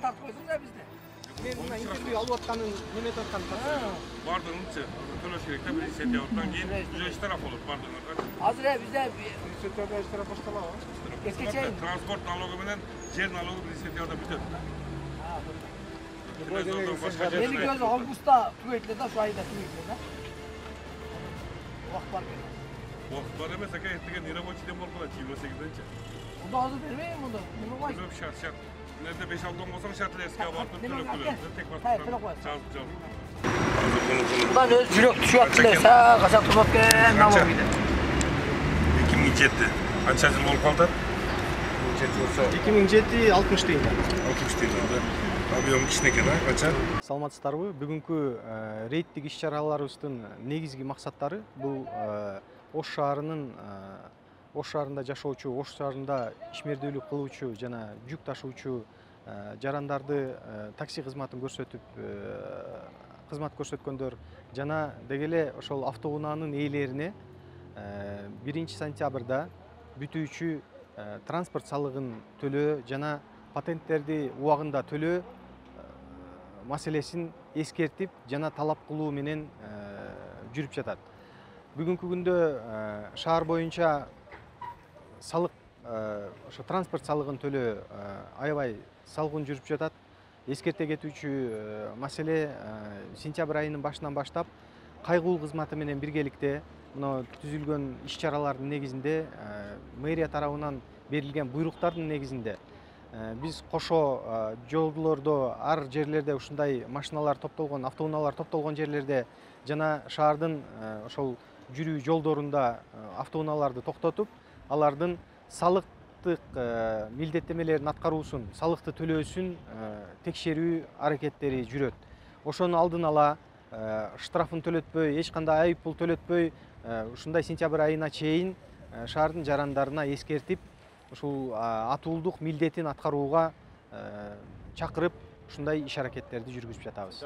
tart koysun da bizde. Men buna intervyu alıp atkanın neme tartkanın Bardığınızca töleş gerekte bir lisenziyadan keyin ücret taraf olur bardığınızda. Hazır bizde lisenziyadan iş taraf baştalaba. geçeceğim. Transport nalogu bilen yer nalogu lisenziyadan bitedi. Yeni göz Ağustos'ta tüketledi, şu ayda tüketledi. Vakt var benim. Vakt var emez, aka ettiğin nere boçiden bol bula 28'den. O da hazır vermeyeyim bunu. Bunu koy. Böyle bir şart. Nerede 5-6 olsan şartlı eski abartıp tülök tek Hayır, tülök koy. Çal. Buradan öz jürek düşüyor atılırsa, kaçak tutup gelen namo gider. 2007. Kaç yıl olup kaldı? 2007 60 deyim. 60 deyim. Объем кичинекей, канча? Саламатсыздарбы? Бүгүнкү рейдтик иш-чараларыбыздын негизги максаттары бул Ош шаарында жашоочу, Ош шаарында ишмердүүлүк кылуучу жана жүк ташуучу жарандарды такси кызматын көрсөтүп кызмат көрсөткөндөр жана деги эле ошол автоунаанын ээлерине 1 сентябрда бүтүүчү транспорт салыгын төлөө жана патенттерди убагында төлөө маселесин эскертип жана талап кылуу менен жүрүп жатат. Бүгүнкү күндө шаар боюнча салык ошо транспорт салыгын төлөө аябай салгын жүрүп жатат. Эскерте кетүүчү маселе сентябрь айынын башынан баштап кайгуу кызматы менен биргеликте мына түзүлгөн иш-чаралардын негизинде мэрия тарабынан берилген буйруктардын негизинде биз кошо жолдордо ар жерлерде ушундай машиналар топтолгон, автоунаалар топтолгон жерлерде жана шаардын ошол жүрүү жолдорунда автоунааларды токтотуп, алардын салыктык милдеттемелерин аткаруусун, салыкты төлөөсүн текшерүү аракеттери жүрөт. Ошону алдын ала штрафын төлөтпөй, эч кандай айып пул төлөтпөй, ушундай сентябрь айына чейин шаардын жарандарына эскертип, ушул атуулдук милдетин аткарууга чакырып, ушундай иш-аракеттерди жүргүзүп жатабыз.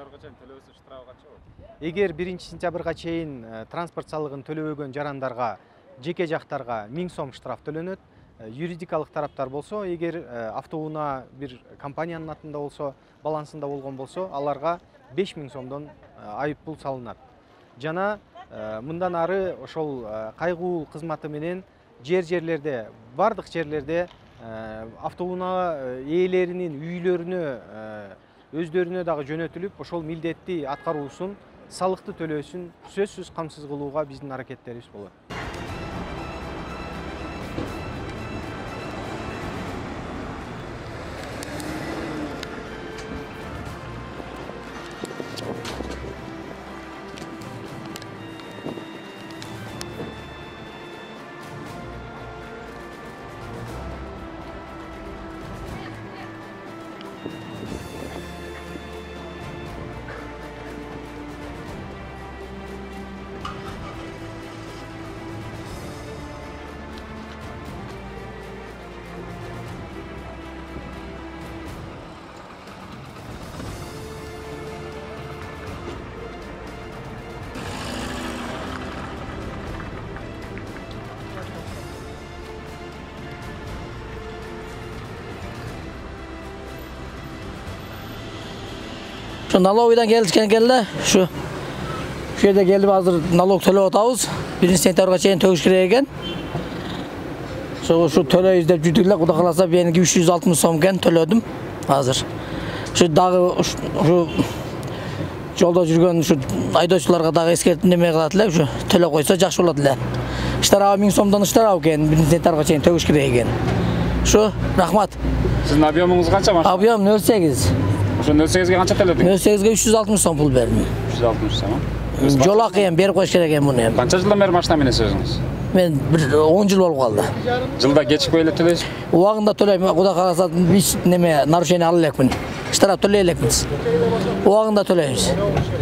Эгер 1 сентябрга чейин транспорт салыгын төлөбөгөн жарандарга, жеке жактарга 1000 сом штраф төлөнөт. Юридикалык тараптар болсо, эгер автоунаа бир компаниянын атында болсо, балансында болгон болсо, аларга 5000 сомдон айып пул салынат. Жана мындан ары ошол кайгуу кызматы менен жерлерде, бардык жерлерде автоунаа ээлеринин үйлөрүнө өздөрүнө дагы жөнөтүлүп, ошол милдетти аткаруусун, салыкты төлөөсүн сөзсүз камсыз кылууга биздин аракеттерибиз болот. Şu налогойдан келишкен келди. Şu жерде келип азыр налог төлөп атабыз. 1 сентябрга чейин төгүш керек экен. Şu төлөйбүз деп жүрдүк эле, Кудай кааласа меники 360 сом экен төлөдүм азыр. Şu дагы şu жолдо жүргөн şu айдоочуларга дагы эскертип неме кылат эле, şu төлөп койсо жакшы болот эле. Иштарабы 1000 сомдон иштарабы экен, 1 сентябрга чейин төгүш керек экен. Şu рахмат. Сиздин объемуңуз канча машина? Объем 08. Ошо 08ге канча төлөдүңүз? 08ге 360 сом пул бердим. 360 сом. Жол акы эми берип коюш керек экен муну. Канча жылдан бери машина менесиз өзүңүз? Мен 10 жыл болуп калды. Жылда кечикпей эле төлөйсүз? Убагында төлөйм. Кудай кааласа биз неме нарушение ала элекмин. Штраф төлөй элекмиз. Убагында төлөйбүз.